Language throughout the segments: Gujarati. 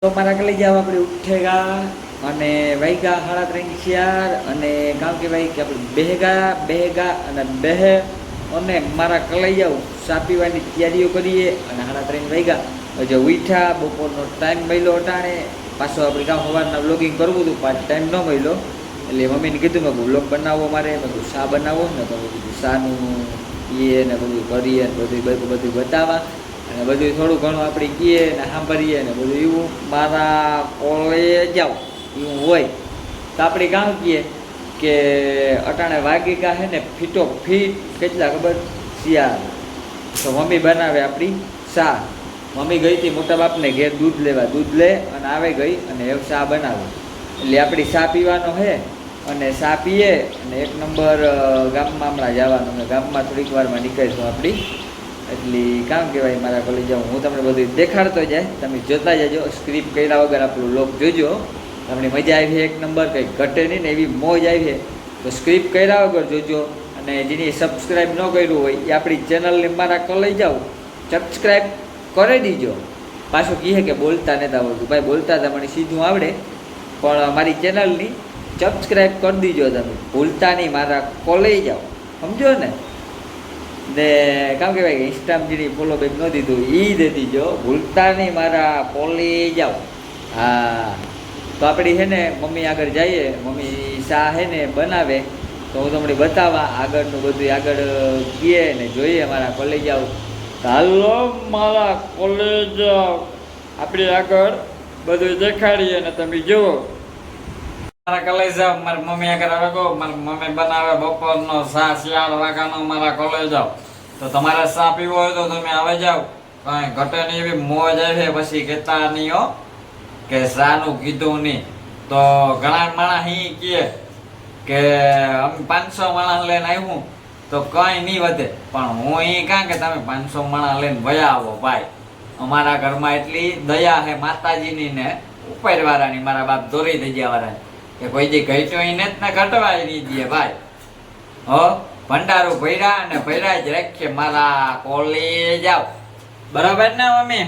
તો મારા કલેજ આપણે ઉઠેગા અને વાગ્યા 3:30 અને કામ કે ભાઈ કે આપણે બેહેગા અને બેહે અને મારા કલેજ ચા પીવાની તૈયારીઓ કરીએ અને 3:30 વાગ્યા જે ઉઠ્યા બપોરનો ટાઈમ મળ્યો અટાણે પાછો આપણે કામ સવારના વ્લોગિંગ કરવું હતું પાછો ટાઈમ ન મળ્યો એટલે મમ્મીને કીધું મેં વ્લોગ બનાવો મારે મેં કીધું ચા બનાવો ને તો મેં કીધું ચાનું એ ને બધું કરીએ બધું બતાવવા અને બધું થોડું ઘણું આપણે કહીએ ને સાંભળીએ ને બધું એવું મારા કોલેજ જાઓ એવું હોય તો આપણે કામ કહીએ કે અટાણે વાગીકા છે ને ફીટો ફીટ કેટલા ખબર શિયાળ તો મમ્મી બનાવે આપણી ચા મમ્મી ગઈ હતી મોટા બાપને ઘેર દૂધ લેવા દૂધ લે અને આવે ગઈ અને એ ચા બનાવે એટલે આપણી ચા પીવાનો છે અને ચા પીએ અને એક નંબર ગામમાં હમણાં જવાનું અને ગામમાં થોડીક વારમાં નીકળીશું આપણી એટલે કામ કહેવાય મારા કોલેજ જાઉં હું તમને બધું દેખાડતો જાય તમે જોતા જજો સ્ક્રિપ્ટ કર્યા વગર આપણું લોક જોજો તમને મજા આવી એક નંબર કંઈ ઘટે નહીં ને એવી મોજ આવી તો સ્ક્રિપ્ટ કર્યા વગર જોજો અને જેની સબસ્ક્રાઈબ ન કર્યું હોય એ આપણી ચેનલને મારા કોલેજ જાઉં સબસ્ક્રાઈબ કરી દીજો પાછું કહે કે બોલતા નહોતા આવડતું ભાઈ બોલતા હતા મને સીધું આવડે પણ મારી ચેનલની સબસ્ક્રાઈબ કરી દીજો તમે ભૂલતા નહીં મારા કોલેજ જાઓ સમજો ને કામ કહેવાય કે ઇન્સ્ટામાં જેની ફોલો બેક ન દીધું એ દે દીજો ભૂલતા નહીં મારા કોલેજ જાઓ હા તો આપણી છે ને મમ્મી આગળ જઈએ મમ્મી ચા છે ને બનાવે તો હું તમને બતાવવા આગળનું બધું આગળ કહીએ ને જોઈએ મારા કોલેજ જાઓ હાલો મારા કોલેજ આપણી આગળ બધું દેખાડીએ ને તમે જુઓ મારા કોલેજ જાઓ મારી મમ્મી આગળ આવે કહો મારી મમ્મી બનાવે બપોરનો ચા 4 વાગ્યાનો મારા કોલેજ જાઓ તો તમારે ચા પીવો હોય તો તમે આવે જાઓ કાંઈ ઘટે નહીં એવી મોજ આવે પછી કહેતા નહીં હો કે ચાનું કીધું નહીં તો ઘણા માણસ અહીં કે અમે 500 માણસ લઈને આવ્યું તો કંઈ નહીં વધે પણ હું અહીં કાં કે તમે 500 માણસ લઈને વયા આવો ભાઈ અમારા ઘરમાં એટલી દયા છે માતાજીની ને ઉપરવાળાની મારા બાપ દોરી દઈ વાળાની કે કોઈ જે ઘટ્યો એને જ ને ઘટવાય નહીં દે ભાઈ હો ભંડારું ભર્યા અને ભર્યા જ રાખીએ મારા કોલેજ જાવ બરાબર ને મમ્મી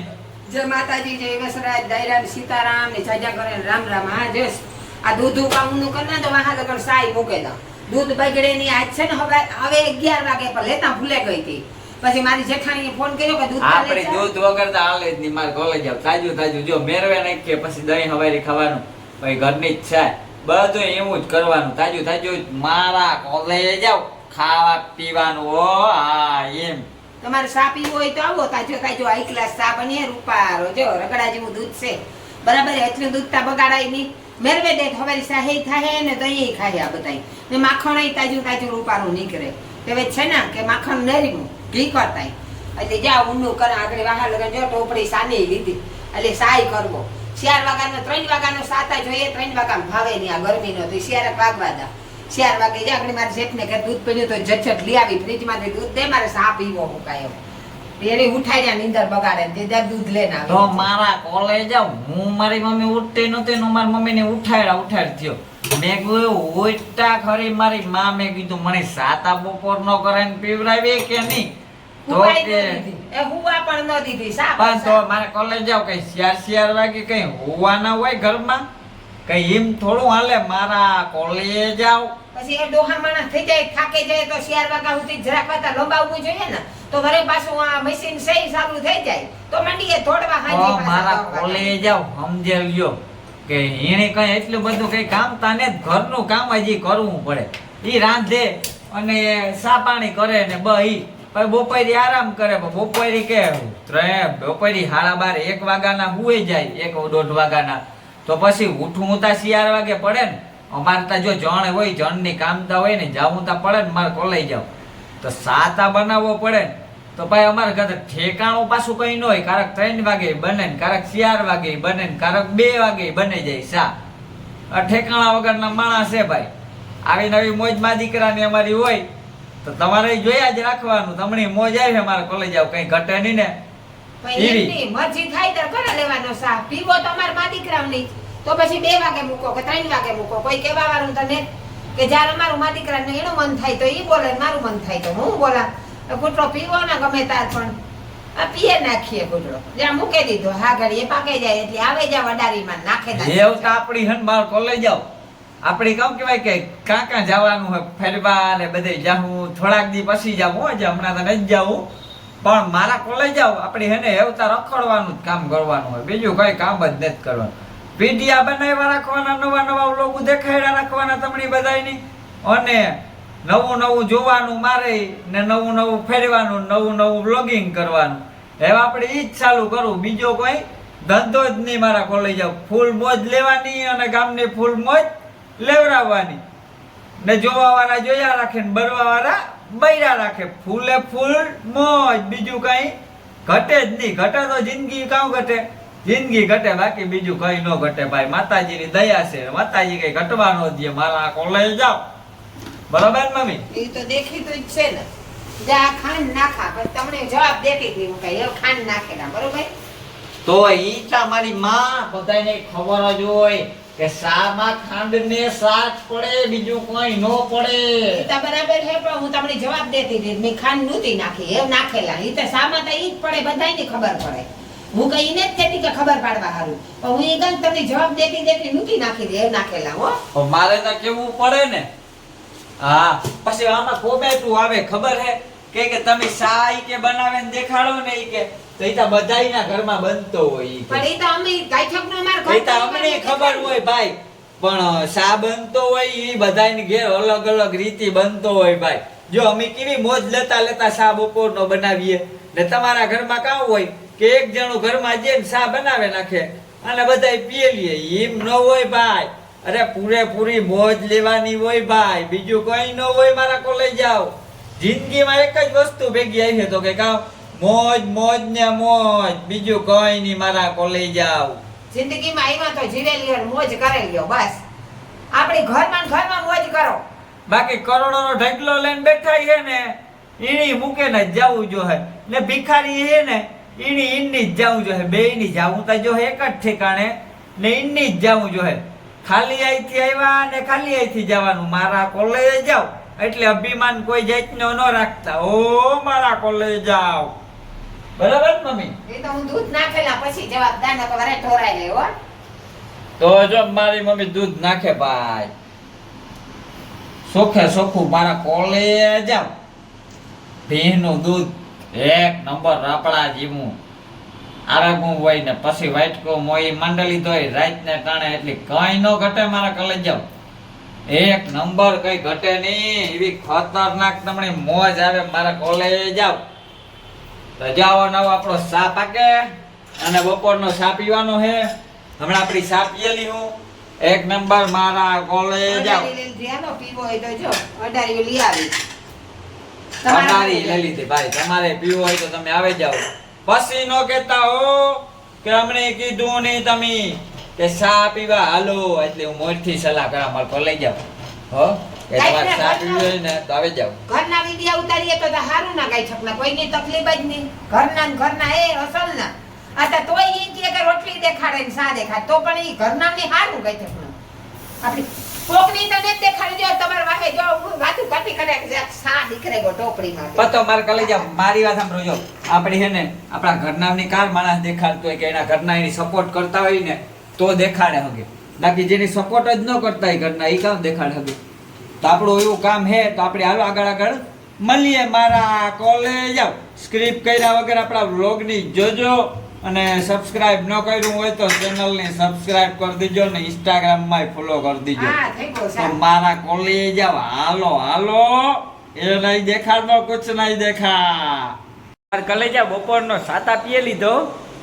જય માતાજી જય વસરાજ દાયરા સીતારામ ને જાજા કરે રામ રામ હા જસ આ દૂધ કામનું કરના તો વાહા લગન સાઈ મૂકે દા દૂધ બગડે ની આજ છે ને હવે 11 વાગે પર લેતા ભૂલે ગઈ હતી પછી મારી જેઠાણીએ ફોન કર્યો કે દૂધ આપણે દૂધ વગર તો હાલે જ નહીં માર કોલેજ જાવ તાજું જો મેરવે નાખીએ પછી દહીં હવારી ખાવાનું ભાઈ ઘરની જ છે બધું એવું જ કરવાનું તાજું મારા કોલેજ જાવ ખાવા પીવાનું ઓ હા એમ તમારે ચા પીવું હોય તો આવો તાજો હાઈ ક્લાસ ચા બનીએ રૂપારો જો રગડા જેવું દૂધ છે બરાબર એટલું દૂધ તા બગાડાય નહીં મેરવે દે હવારી ચા હે થાય ને દહીં ખાય આ બધાય ને માખણ તાજું રૂપારું નીકળે હવે છે ને કે માખણ નરીનું ઘી કરતાય એટલે જા ઊંડું કરે આગળ વાહા લગન જો ટોપડી સાની લીધી એટલે સાઈ કરવો 4 વાગ્યાનો 3 વાગ્યાનો સાતા જોઈએ 3 વાગ્યામાં ભાવે નહીં આ ગરમીનો તો 4 વાગવા દા 4 વાગે જા આગળ મારે જેઠને કે દૂધ પીડ્યું તો ઝટઝટ લઈ આવી ફ્રીજમાંથી દૂધ દે મારે ચા પીવો મુકાય એને ઉઠાઈ જાય નીંદર બગાડે તે દૂધ લઈને આવે તો મારા કોલેજ જાવ હું મારી મમ્મી ઉઠતી નહોતી ને મારી મમ્મીને ઉઠાડ થયો મેં કીધું ઉઠતા ખરી મારી માં મેં કીધું મને સાતા બપોર નો કરે ને પીવડાવી કે નહીં તો કે એ હુવા પણ ન દીધી સા પણ તો મારે કોલેજ જાવ કઈ 4 વાગે કઈ હોવા ના હોય ઘરમાં કઈ એમ થોડું હાલે મારા કોલેજ જાવ પછી એ ડોહા માણસ થઈ જાય થાકે જાય તો 4 વાગ્યા સુધી જરાક વાતા લંબાવવું જોઈએ ને તો વરે પાછું આ મશીન સહી ચાલુ થઈ જાય તો મંડીએ થોડવા હાજી મારા કોલેજ જાવ સમજે લ્યો કે એને કઈ એટલું બધું કઈ કામ તાને ઘરનું કામ હજી કરવું પડે ઈ રાંધે અને ચા પાણી કરે ને બઈ પછી બપોરી આરામ કરે બપોરી કે બપોરી 12:30 1 વાગ્યાના હુઈ જાય 1-1.5 વાગ્યાના તો પછી ઉઠવું તા 4 વાગે પડે ને અમારે ત્યાં જો જણ હોય જણની કામતા હોય ને જાવું તા પડે ને મારે કોલેજ જાવ તો સાતા બનાવવો પડે ને તો ભાઈ અમારે ઘરે ઠેકાણું પાછું કઈ ન હોય કારક 3 વાગે બને ને કારક 4 વાગે બને ને કારક 2 વાગે બને જાય સા ઠેકાણા વગરના માણસ છે ભાઈ આવી નવી મોજમાં દીકરાની અમારી હોય તો તમારે જોયા જ રાખવાનું તમને મોજ આવે મારે કોલેજ જાવ કઈ ઘટે નહીં ને એવી મરજી થાય તો કરે લેવાનો સા પીવો તો અમાર મા દીકરાવ નહીં તો પછી 2 વાગે મૂકો કે 3 વાગે મૂકો કોઈ કહેવા વાળું તને કે જ્યારે અમારું મા દીકરાને એનું મન થાય તો ઈ બોલે મારું મન થાય તો હું બોલા કૂતરો પીવો ના ગમે તાર પણ આ પીએ નાખીએ ગુડરો જ્યાં મૂકી દીધો હા ઘડી એ પાકે જાય એટલે આવે જા વડારીમાં નાખે જેવ તો આપણી હન બાર કોલેજ જાવ આપણી કામ કહેવાય કે કાં જવાનું હોય ફેરવા ને બધે જાવું થોડાક દી પછી જાવું હોય હમણાં તો નથી જાવું પણ મારા કોલેજ જાવ આપણી હેને હેવતા રખડવાનું જ કામ કરવાનું હોય બીજું કઈ કામ જ નથી કરવાનું વિડિયા બનાવ્યા રાખવાના નવા નવા લોકો દેખાડ્યા રાખવાના તમને બધાયની અને નવું જોવાનું મારે ને નવું ફેરવાનું નવું બ્લોગિંગ કરવાનું હવે આપણે ઈ જ ચાલુ કરું બીજો કોઈ ધંધો જ નહીં મારા કોલેજ ફૂલ મોજ લેવાની અને ગામની ફૂલ મોજ લેવડાવવાની ને જોવા વાળા જોયા રાખે ને બરવા વાળા બૈરા રાખે ફૂલે ફૂલ મોજ બીજું કઈ ઘટે જ નહીં ઘટે તો જિંદગી કાં ઘટે જિંદગી ઘટે બાકી બીજું કઈ ન ઘટે ભાઈ માતાજીની દયા છે માતાજી કઈ ઘટવાનો દે મારા કોલેજ જાવ બરાબર મમ્મી એ તો દેખીતું જ છે ને જા ખાંડ નાખા પણ તમને જવાબ દેતી હતી હું કઈ ખાંડ નાખેલા બરોબર તો ઈ ચા મારી માં બધાને ખબર જ હોય કે શામાં ખાંડને સાચ પડે બીજું કોઈ ન પડે ઈ તો બરાબર છે પણ હું તમને જવાબ દેતી હતી મેં ખાંડ નહોતી નાખી એમ નાખેલા ઈ તો શામાં તો ઈ જ પડે બધાયને ખબર પડે હું કઈ ને જ કહેતી કે ખબર પાડવા હારું પણ હું ઈ ગન તમને જવાબ દેતી નહોતી નાખી દે એમ નાખેલા હો મારે તો કેવું પડે ને હા પછી આમાં કોમેન્ટું આવે ખબર હે કે તમે શાઈ કે બનાવે ને દેખાડો ને ઈ કે તો ઈ તો બધાયના ઘરમાં બનતો હોય ઈ પણ ઈ તો અમે ગાયઠકનો અમાર ઘર ઈ તો અમને ખબર હોય ભાઈ પણ શા બનતો હોય ઈ બધાયની ઘેર અલગ અલગ રીતિ બનતો હોય ભાઈ જો અમે કેવી મોજ લેતા શા બપોરનો બનાવીએ ને તમારા ઘરમાં કામ હોય કે એક જણો ઘરમાં જઈને શા બનાવે નાખે અને બધાય પીએ લે એમ ન હોય ભાઈ અરે પૂરેપૂરી મોજ લેવાની હોય ભાઈ બીજું કઈ ન હોય મારા કોલેજ જાવ જિંદગીમાં એક જ વસ્તુ ભેગી આવી તો કે કામ મોજ ને મોજ બીજું કઈ નહીં મારા કોલેજ જાવ જિંદગીમાં આવ્યા તો જીવેલી અને મોજ કરેલી બસ આપણી ઘરમાં મોજ કરો બાકી કરોડોનો ઢગલો લઈને બેઠા છે ને ઈણી મૂકે ને જવું જોઈએ ને ભિખારી છે ને ઈની જ જવું જોઈએ બેયની જવું તો જો એક જ ઠેકાણે ને ઈની જ જવું જોઈએ ખાલી અહીંથી આવ્યા ને ખાલી અહીંથી જવાનું મારા કોલેજ જાવ એટલે અભિમાન કોઈ જાતનો ન રાખતા ઓ મારા કોલેજ જાવ બરાબર મમ્મી એ તો હું દૂધ નાખેલા પછી જવાબ દાના તો વરે ઢોરાઈ લે હો તો જો મારી મમ્મી દૂધ નાખે ભાઈ સોખે સોખું મારા કોલેજ જાવ ભીનું દૂધ એક નંબર રાપડા જેવું આરાગું હોય ને પછી વાટકો મોઈ મંડળી ધોઈ રાત ને ટાણે એટલે કઈ ન ઘટે મારા કોલેજ જાવ એક નંબર કઈ ઘટે નહીં એવી ખતરનાક તમને મોજ આવે મારા કોલેજ જાવ તો જાઓ નવો આપણો ચા પાકે અને બપોરનો ચા પીવાનો છે હમણાં આપણી ચા પીએલી હું એક નંબર મારા કોલેજ જાવ પીવો હોય તો જો અડારી લઈ આવી તમારી લઈ લીધી ભાઈ તમારે પીવો હોય તો તમે આવે જાવ પછી નો કહેતા હો કે અમને કીધું નહીં તમે કે ચા પીવા હાલો એટલે હું મોરથી સલાહ કરા માર પર લઈ જાવ હો કે તમારે ચા પીવી હોય ને તો આવે જાવ ઘરના વિડિયા ઉતારીએ તો હારું ના ગાય છકના કોઈની તકલીફ જ નહીં ઘરના એ અસલ ના આતા તોય ઈ કે રોટલી દેખાડે ને ચા દેખાડે તો પણ ઈ ઘરના ની હારું ગાય છકના આપણી કોકની તને દેખાડી દો તમાર વાહે જો વાતું કાટી કરે કે ચા દીકરે ગો ટોપડીમાં પતો માર કલેજા મારી વાત સાંભળો આપણી હે ને આપણા ઘરનાની કાર માણસ દેખાડતો હોય કે એના ઘરના એની સપોર્ટ કરતા હોય ને તો દેખાડે હગે બાકી જેની સપોર્ટ જ ન કરતા હોય ઘરના એ કામ દેખાડે હગે તો આપણું એવું કામ હે તો આપણે હાલો આગળ મળીએ મારા કોલેજ આવ સ્ક્રિપ્ટ કર્યા વગર આપણા વ્લોગની જોજો અને સબસ્ક્રાઇબ ન કર્યું હોય તો ચેનલને સબસ્ક્રાઇબ કરી દેજો ને ઇન્સ્ટાગ્રામમાં ફોલો કરી દેજો તો મારા કોલેજ આવ હાલો એ નહીં દેખાડો કુછ નહીં દેખા કલેજા બપોરનો સાતા પીએ લીધો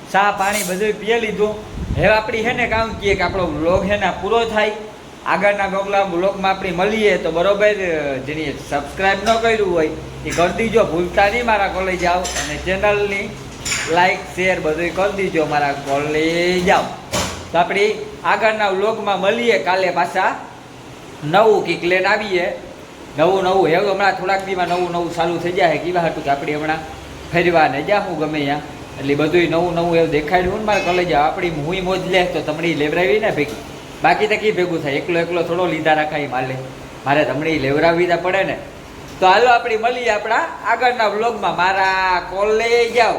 ચા પાણી બધું પીએ લીધું હવે આપણી હે ને કામ કીએ કે આપણો વ્લોગ હે ને પૂરો થાય આગળના વ્લોગમાં આપણે મળીએ તો બરોબર જેની સબસ્ક્રાઇબ ન કર્યું હોય એ કરી દીજો ભૂલતા નહીં મારા કોલેજ આવ અને ચેનલની લાઈક શેર બધું કરી દીજો મારા કોલેજ આવ તો આપણે આગળના વ્લોગમાં મળીએ કાલે પાછા નવું કીક લઈને આવીએ નવું હવે હમણાં થોડાક દીમાં નવું ચાલુ થઈ જાય કેવા હતું કે આપણે હમણાં ફેરવા ને જા હું ગમે ત્યાં એટલે બધું નવું એવું દેખાડ્યું ને મારા કોલેજ આપણી હું મોજ લે તો તમને લેવરાવી ને ભેગી બાકી તો કી ભેગું થાય એકલો થોડો લીધા રાખાય મારે તમને લેવરાવી પડે ને તો હાલો આપણે મળીએ આપણા આગળના વ્લોગમાં મારા કોલેજ આવ